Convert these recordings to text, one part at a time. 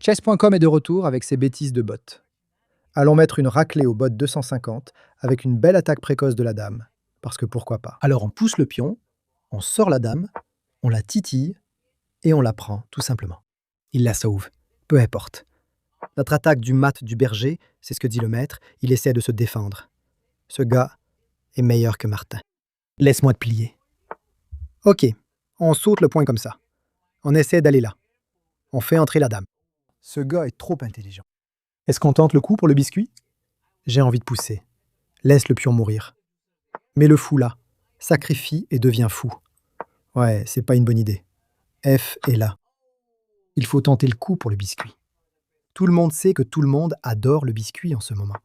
Chess.com est de retour avec ses bêtises de bot. Allons mettre une raclée au bot 250 avec une belle attaque précoce de la dame. Parce que pourquoi pas. Alors on pousse le pion, on sort la dame, on la titille et on la prend, tout simplement. Il la sauve, peu importe. Notre attaque du mat du berger, c'est ce que dit le maître, il essaie de se défendre. Ce gars est meilleur que Martin. Laisse-moi te plier. Ok, on saute le point comme ça. On essaie d'aller là. On fait entrer la dame. Ce gars est trop intelligent. Est-ce qu'on tente le coup pour le biscuit? J'ai envie de pousser. Laisse le pion mourir. Mets le fou là. Sacrifie et deviens fou. Ouais, c'est pas une bonne idée. F est là. Il faut tenter le coup pour le biscuit. Tout le monde sait que tout le monde adore le biscuit en ce moment.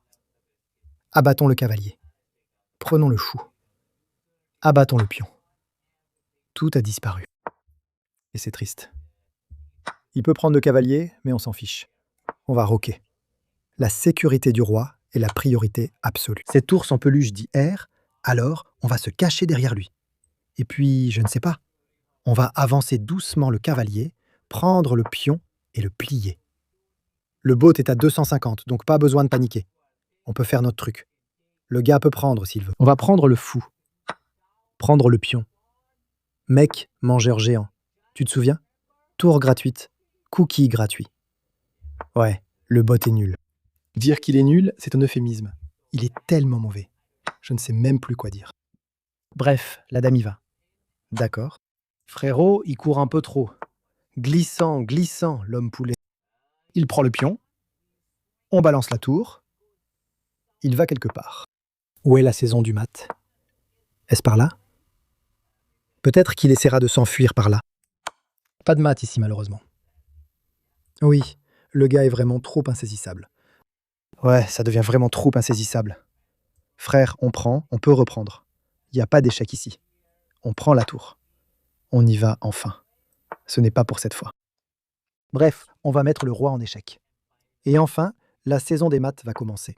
Abattons le cavalier. Prenons le chou. Abattons le pion. Tout a disparu. Et c'est triste. Il peut prendre le cavalier, mais on s'en fiche. On va roquer. La sécurité du roi est la priorité absolue. Cet ours en peluche dit R, alors on va se cacher derrière lui. Et puis, je ne sais pas, on va avancer doucement le cavalier, prendre le pion et le plier. Le bot est à 250, donc pas besoin de paniquer. On peut faire notre truc. Le gars peut prendre s'il veut. On va prendre le fou. Prendre le pion. Mec, mangeur géant. Tu te souviens? Tour gratuite. Cookie gratuit. Ouais, le bot est nul. Dire qu'il est nul, c'est un euphémisme. Il est tellement mauvais. Je ne sais même plus quoi dire. Bref, la dame y va. D'accord. Frérot, il court un peu trop. Glissant, glissant, l'homme poulet. Il prend le pion. On balance la tour. Il va quelque part. Où est la saison du mat? Est-ce par là? Peut-être qu'il essaiera de s'enfuir par là. Pas de mat ici, malheureusement. Oui, le gars est vraiment trop insaisissable. Ouais, ça devient vraiment trop insaisissable. Frère, on prend, on peut reprendre. Il n'y a pas d'échec ici. On prend la tour. On y va enfin. Ce n'est pas pour cette fois. Bref, on va mettre le roi en échec. Et enfin, la saison des maths va commencer.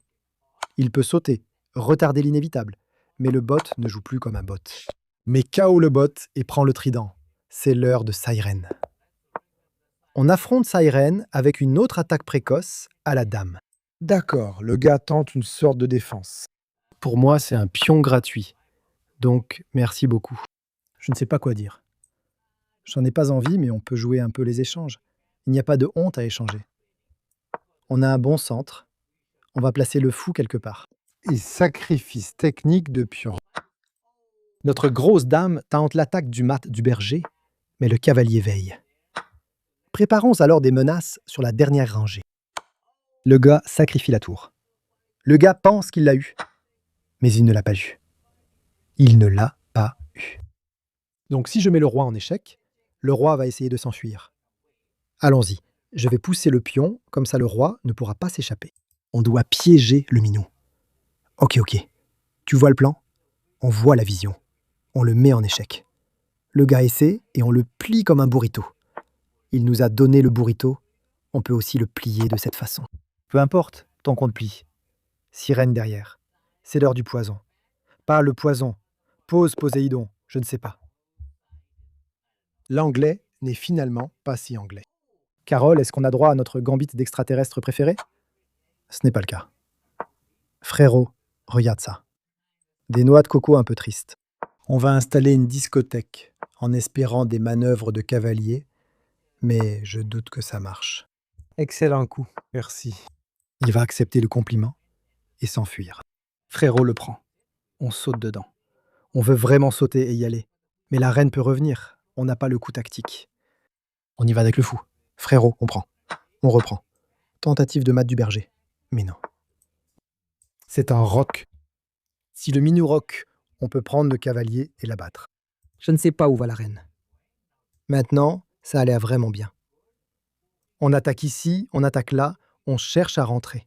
Il peut sauter, retarder l'inévitable, mais le bot ne joue plus comme un bot. Mais KO le bot et prend le trident. C'est l'heure de Siren. On affronte Siren avec une autre attaque précoce à la dame. D'accord, le gars tente une sorte de défense. Pour moi, c'est un pion gratuit. Donc, merci beaucoup. Je ne sais pas quoi dire. J'en ai pas envie, mais on peut jouer un peu les échanges. Il n'y a pas de honte à échanger. On a un bon centre. On va placer le fou quelque part. Et sacrifice technique de pion. Notre grosse dame tente l'attaque du mat du berger, mais le cavalier veille. Préparons alors des menaces sur la dernière rangée. Le gars sacrifie la tour. Le gars pense qu'il l'a eu, mais il ne l'a pas eu. Il ne l'a pas eu. Donc si je mets le roi en échec, le roi va essayer de s'enfuir. Allons-y, je vais pousser le pion, comme ça le roi ne pourra pas s'échapper. On doit piéger le minou. Ok. Tu vois le plan? On voit la vision. On le met en échec. Le gars essaie et on le plie comme un burrito. Il nous a donné le burrito, on peut aussi le plier de cette façon. Peu importe, tant qu'on le plie. Sirène derrière. C'est l'heure du poison. Pas le poison. Pose Poséidon, je ne sais pas. L'anglais n'est finalement pas si anglais. Carole, est-ce qu'on a droit à notre gambit d'extraterrestre préféré? Ce n'est pas le cas. Frérot, regarde ça. Des noix de coco un peu tristes. On va installer une discothèque en espérant des manœuvres de cavalier, mais je doute que ça marche. Excellent coup, merci. Il va accepter le compliment et s'enfuir. Frérot le prend. On saute dedans. On veut vraiment sauter et y aller. Mais la reine peut revenir. On n'a pas le coup tactique. On y va avec le fou. Frérot, on prend. On reprend. Tentative de mat du berger. Mais non. C'est un roc. Si le minou roc, on peut prendre le cavalier et l'abattre. Je ne sais pas où va la reine. Maintenant, ça a l'air vraiment bien. On attaque ici, on attaque là, on cherche à rentrer.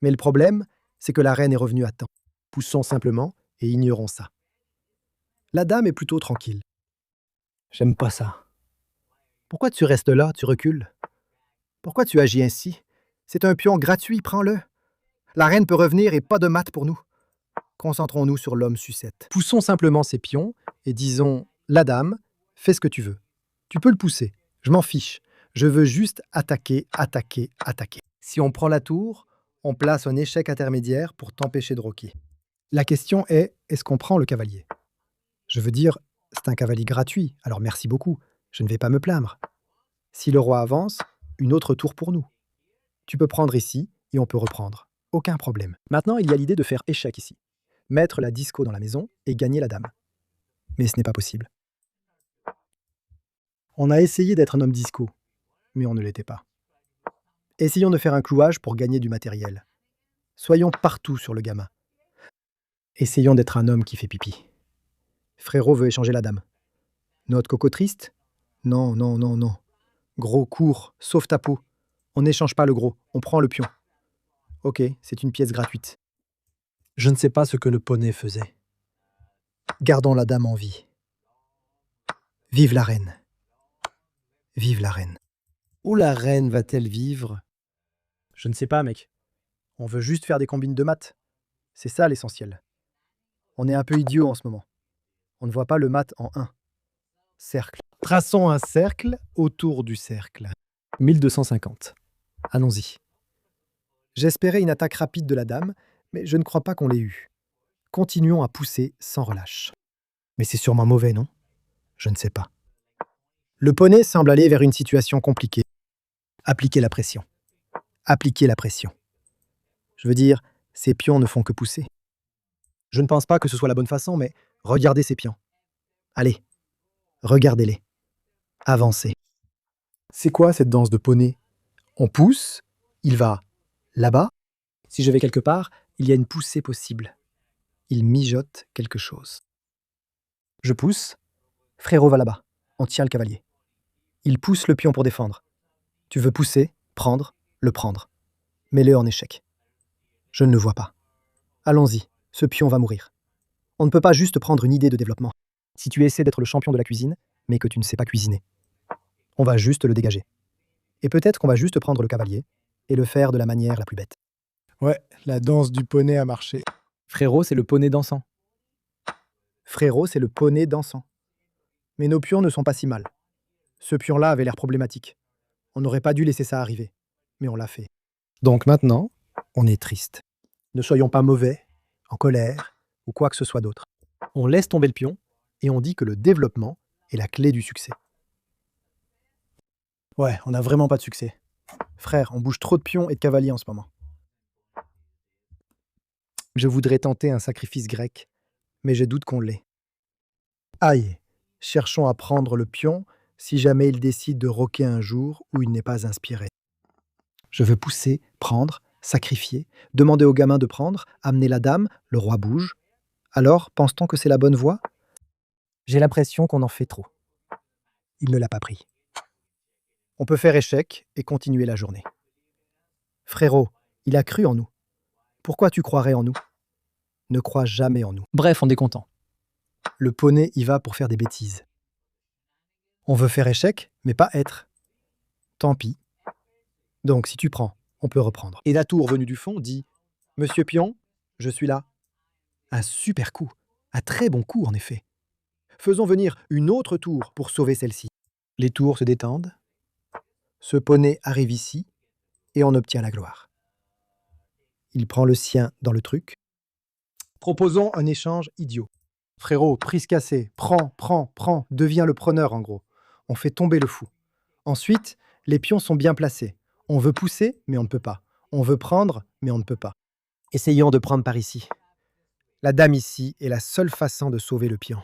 Mais le problème, c'est que la reine est revenue à temps. Poussons simplement et ignorons ça. La dame est plutôt tranquille. J'aime pas ça. Pourquoi tu restes là, tu recules? Pourquoi tu agis ainsi? C'est un pion gratuit, prends-le. La reine peut revenir et pas de mat pour nous. Concentrons-nous sur l'homme sucette. Poussons simplement ces pions et disons « La dame, fais ce que tu veux. Tu peux le pousser, je m'en fiche. Je veux juste attaquer, attaquer, attaquer. Si on prend la tour, on place un échec intermédiaire pour t'empêcher de roquer. La question est-ce qu'on prend le cavalier? Je veux dire, c'est un cavalier gratuit, alors merci beaucoup, je ne vais pas me plaindre. Si le roi avance, une autre tour pour nous. Tu peux prendre ici et on peut reprendre. Aucun problème. Maintenant, il y a l'idée de faire échec ici. Mettre la disco dans la maison et gagner la dame. Mais ce n'est pas possible. On a essayé d'être un homme disco, mais on ne l'était pas. Essayons de faire un clouage pour gagner du matériel. Soyons partout sur le gamin. Essayons d'être un homme qui fait pipi. Frérot veut échanger la dame. Notre coco triste? Non, non, non, non. Gros, court, sauve ta peau. On n'échange pas le gros, on prend le pion. Ok, c'est une pièce gratuite. Je ne sais pas ce que le poney faisait. Gardons la dame en vie. Vive la reine. Vive la reine. Où la reine va-t-elle vivre? Je ne sais pas, mec. On veut juste faire des combines de maths. C'est ça l'essentiel. On est un peu idiot en ce moment. On ne voit pas le mat en 1. Cercle. Traçons un cercle autour du cercle. 1250. Allons-y. J'espérais une attaque rapide de la dame, mais je ne crois pas qu'on l'ait eue. Continuons à pousser sans relâche. Mais c'est sûrement mauvais, non? Je ne sais pas. Le poney semble aller vers une situation compliquée. Appliquez la pression. Appliquez la pression. Je veux dire, ces pions ne font que pousser. Je ne pense pas que ce soit la bonne façon, mais regardez ces pions. Allez, regardez-les. Avancez. C'est quoi cette danse de poney? On pousse, il va là-bas. Si je vais quelque part, il y a une poussée possible. Il mijote quelque chose. Je pousse. Frérot va là-bas. On tient le cavalier. Il pousse le pion pour défendre. Tu veux pousser, prendre, le prendre. Mets-le en échec. Je ne le vois pas. Allons-y, ce pion va mourir. On ne peut pas juste prendre une idée de développement. Si tu essaies d'être le champion de la cuisine, mais que tu ne sais pas cuisiner. On va juste le dégager. Et peut-être qu'on va juste prendre le cavalier et le faire de la manière la plus bête. Ouais, la danse du poney a marché. Frérot, c'est le poney dansant. Frérot, c'est le poney dansant. Mais nos pions ne sont pas si mal. Ce pion-là avait l'air problématique. On n'aurait pas dû laisser ça arriver. Mais on l'a fait. Donc maintenant, on est triste. Ne soyons pas mauvais, en colère, ou quoi que ce soit d'autre. On laisse tomber le pion et on dit que le développement est la clé du succès. Ouais, on n'a vraiment pas de succès. Frère, on bouge trop de pions et de cavaliers en ce moment. Je voudrais tenter un sacrifice grec, mais je doute qu'on l'ait. Aïe, cherchons à prendre le pion si jamais il décide de roquer un jour où il n'est pas inspiré. Je veux pousser, prendre, sacrifier, demander au gamin de prendre, amener la dame, le roi bouge. Alors, pense-t-on que c'est la bonne voie? J'ai l'impression qu'on en fait trop. Il ne l'a pas pris. On peut faire échec et continuer la journée. Frérot, il a cru en nous. Pourquoi tu croirais en nous? Ne crois jamais en nous. Bref, on est content. Le poney y va pour faire des bêtises. On veut faire échec, mais pas être. Tant pis. Donc, si tu prends, on peut reprendre. Et la tour venue du fond dit « Monsieur Pion, je suis là. » Un super coup. Un très bon coup, en effet. Faisons venir une autre tour pour sauver celle-ci. Les tours se détendent. Ce poney arrive ici et on obtient la gloire. Il prend le sien dans le truc. Proposons un échange idiot. Frérot, prise cassée, prends, deviens le preneur en gros. On fait tomber le fou. Ensuite, les pions sont bien placés. On veut pousser, mais on ne peut pas. On veut prendre, mais on ne peut pas. Essayons de prendre par ici. La dame ici est la seule façon de sauver le pion.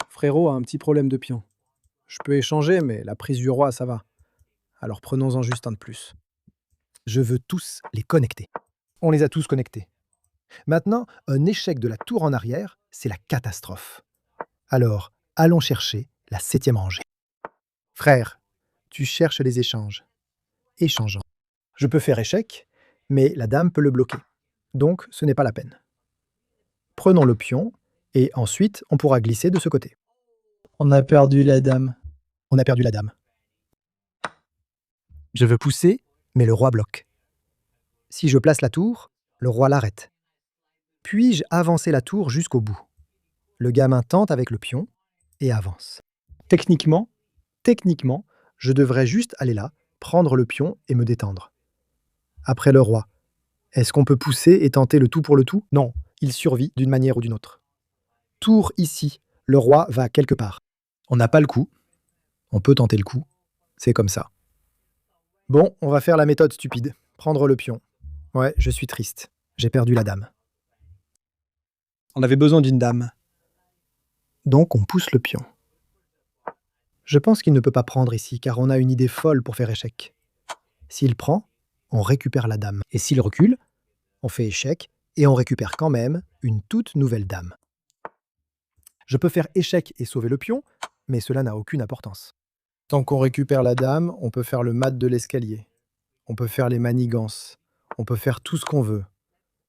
Frérot a un petit problème de pion. Je peux échanger, mais la prise du roi, ça va. Alors prenons-en juste un de plus. Je veux tous les connecter. On les a tous connectés. Maintenant, un échec de la tour en arrière, c'est la catastrophe. Alors, allons chercher la 7e rangée. Frère, tu cherches les échanges. Échangeons. Je peux faire échec, mais la dame peut le bloquer. Donc, ce n'est pas la peine. Prenons le pion, et ensuite, on pourra glisser de ce côté. On a perdu la dame. On a perdu la dame. Je veux pousser, mais le roi bloque. Si je place la tour, le roi l'arrête. Puis-je avancer la tour jusqu'au bout? Le gamin tente avec le pion et avance. Techniquement, je devrais juste aller là prendre le pion et me détendre. Après le roi, est-ce qu'on peut pousser et tenter le tout pour le tout? Non, il survit d'une manière ou d'une autre. Tour ici, le roi va quelque part. On n'a pas le coup. On peut tenter le coup. C'est comme ça. Bon, on va faire la méthode stupide. Prendre le pion. Ouais, je suis triste. J'ai perdu la dame. On avait besoin d'une dame. Donc on pousse le pion. Je pense qu'il ne peut pas prendre ici, car on a une idée folle pour faire échec. S'il prend, on récupère la dame. Et s'il recule, on fait échec, et on récupère quand même une toute nouvelle dame. Je peux faire échec et sauver le pion, mais cela n'a aucune importance. Tant qu'on récupère la dame, on peut faire le mat de l'escalier. On peut faire les manigances. On peut faire tout ce qu'on veut.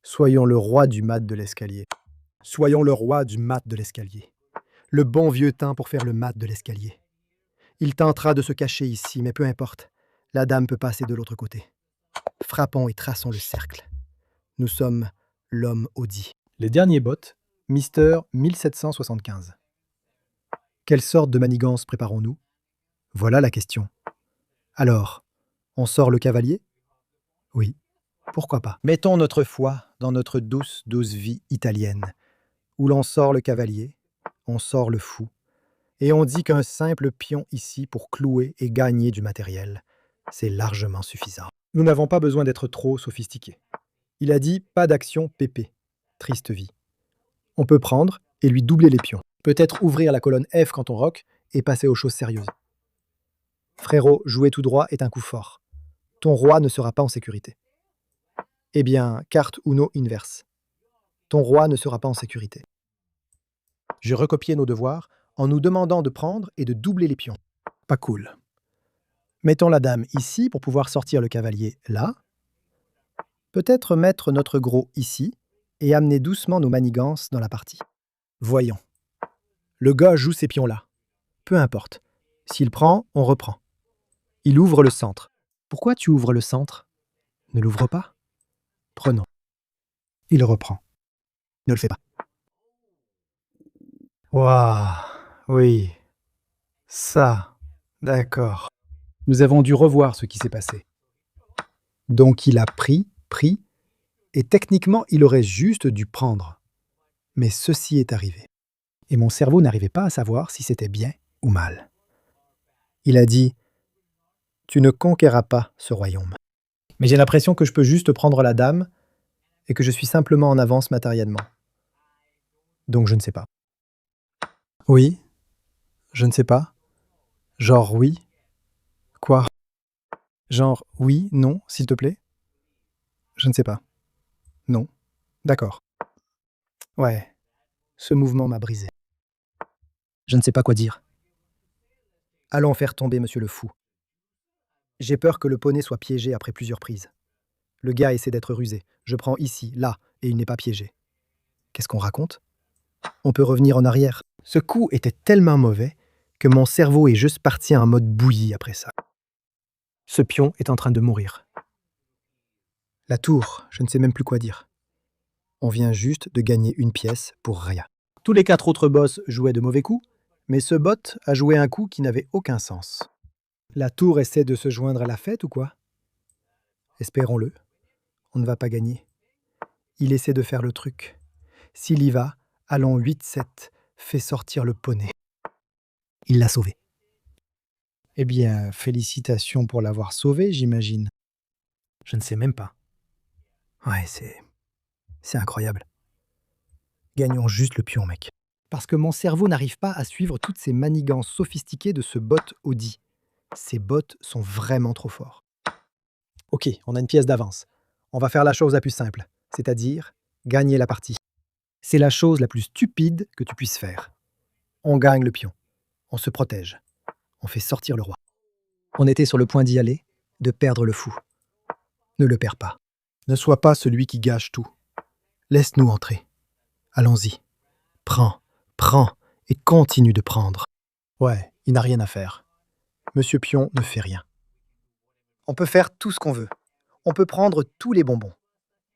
Soyons le roi du mat de l'escalier. Soyons le roi du mat de l'escalier. Le bon vieux teint pour faire le mat de l'escalier. Il tentera de se cacher ici, mais peu importe. La dame peut passer de l'autre côté. Frappons et traçons le cercle. Nous sommes l'homme Audi. Les derniers bots, Mister 1775. Quelle sorte de manigance préparons-nous? Voilà la question. Alors, on sort le cavalier? Oui, pourquoi pas. Mettons notre foi dans notre douce vie italienne, où l'on sort le cavalier, on sort le fou, et on dit qu'un simple pion ici pour clouer et gagner du matériel, c'est largement suffisant. Nous n'avons pas besoin d'être trop sophistiqués. Il a dit pas d'action pépé. Triste vie. On peut prendre et lui doubler les pions. Peut-être ouvrir la colonne F quand on rock et passer aux choses sérieuses. Frérot, jouer tout droit est un coup fort. Ton roi ne sera pas en sécurité. Eh bien, carte Uno inverse. Ton roi ne sera pas en sécurité. J'ai recopié nos devoirs en nous demandant de prendre et de doubler les pions. Pas cool. Mettons la dame ici pour pouvoir sortir le cavalier là. Peut-être mettre notre gros ici et amener doucement nos manigances dans la partie. Voyons. Le gars joue ces pions-là. Peu importe. S'il prend, on reprend. Il ouvre le centre. Pourquoi tu ouvres le centre? Ne l'ouvre pas. Prenons. Il reprend. Ne le fais pas. Waouh, oui. Ça, d'accord. Nous avons dû revoir ce qui s'est passé. Donc il a pris, et techniquement il aurait juste dû prendre. Mais ceci est arrivé. Et mon cerveau n'arrivait pas à savoir si c'était bien ou mal. Il a dit « Tu ne conquéras pas ce royaume. » Mais j'ai l'impression que je peux juste prendre la dame et que je suis simplement en avance matériellement. Donc je ne sais pas. Oui, je ne sais pas. Genre oui. Quoi? Genre oui, non, s'il te plaît? Je ne sais pas. Non. D'accord. Ouais, ce mouvement m'a brisé. Je ne sais pas quoi dire. Allons faire tomber monsieur le fou. J'ai peur que le poney soit piégé après plusieurs prises. Le gars essaie d'être rusé. Je prends ici, là, et il n'est pas piégé. Qu'est-ce qu'on raconte? On peut revenir en arrière. Ce coup était tellement mauvais que mon cerveau est juste parti en mode bouilli après ça. Ce pion est en train de mourir. La tour, je ne sais même plus quoi dire. On vient juste de gagner une pièce pour rien. Tous les 4 autres boss jouaient de mauvais coups, mais ce bot a joué un coup qui n'avait aucun sens. La tour essaie de se joindre à la fête ou quoi? Espérons-le. On ne va pas gagner. Il essaie de faire le truc. S'il y va, allons 8-7, fait sortir le poney. Il l'a sauvé. Eh bien, félicitations pour l'avoir sauvé, j'imagine. Je ne sais même pas. Ouais, c'est incroyable. Gagnons juste le pion, mec. Parce que mon cerveau n'arrive pas à suivre toutes ces manigances sophistiquées de ce bot Audi. Ces bots sont vraiment trop forts. Ok, on a une pièce d'avance. On va faire la chose la plus simple, c'est-à-dire gagner la partie. C'est la chose la plus stupide que tu puisses faire. On gagne le pion. On se protège. On fait sortir le roi. On était sur le point d'y aller, de perdre le fou. Ne le perds pas. Ne sois pas celui qui gâche tout. Laisse-nous entrer. Allons-y. Prends, et continue de prendre. Ouais, il n'a rien à faire. Monsieur Pion ne fait rien. On peut faire tout ce qu'on veut. On peut prendre tous les bonbons.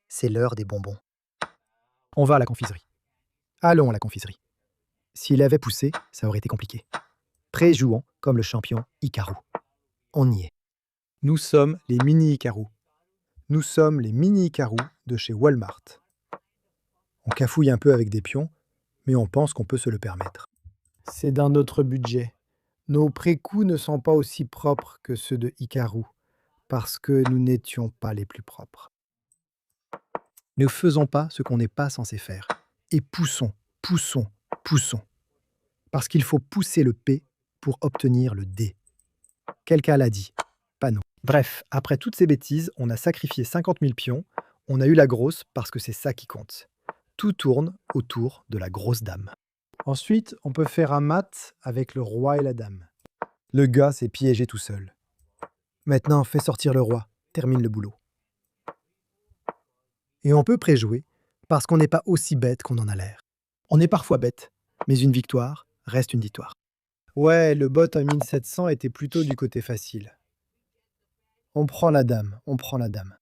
C'est l'heure des bonbons. On va à la confiserie. Allons à la confiserie. S'il avait poussé, ça aurait été compliqué. Préjouons comme le champion Hikaru. On y est. Nous sommes les mini-Icarus. Nous sommes les mini-Icarus de chez Walmart. On cafouille un peu avec des pions, mais on pense qu'on peut se le permettre. C'est d'un autre budget. Nos pré-coups ne sont pas aussi propres que ceux de Icarus, parce que nous n'étions pas les plus propres. Ne faisons pas ce qu'on n'est pas censé faire. Et poussons, poussons, poussons. Parce qu'il faut pousser le P pour obtenir le D. Quelqu'un l'a dit, pas nous. Bref, après toutes ces bêtises, on a sacrifié 50 000 pions, on a eu la grosse parce que c'est ça qui compte. Tout tourne autour de la grosse dame. Ensuite, on peut faire un mat avec le roi et la dame. Le gars s'est piégé tout seul. Maintenant, fais sortir le roi, termine le boulot. Et on peut préjouer, parce qu'on n'est pas aussi bête qu'on en a l'air. On est parfois bête, mais une victoire reste une victoire. Ouais, le bot à 1700 était plutôt du côté facile. On prend la dame, on prend la dame.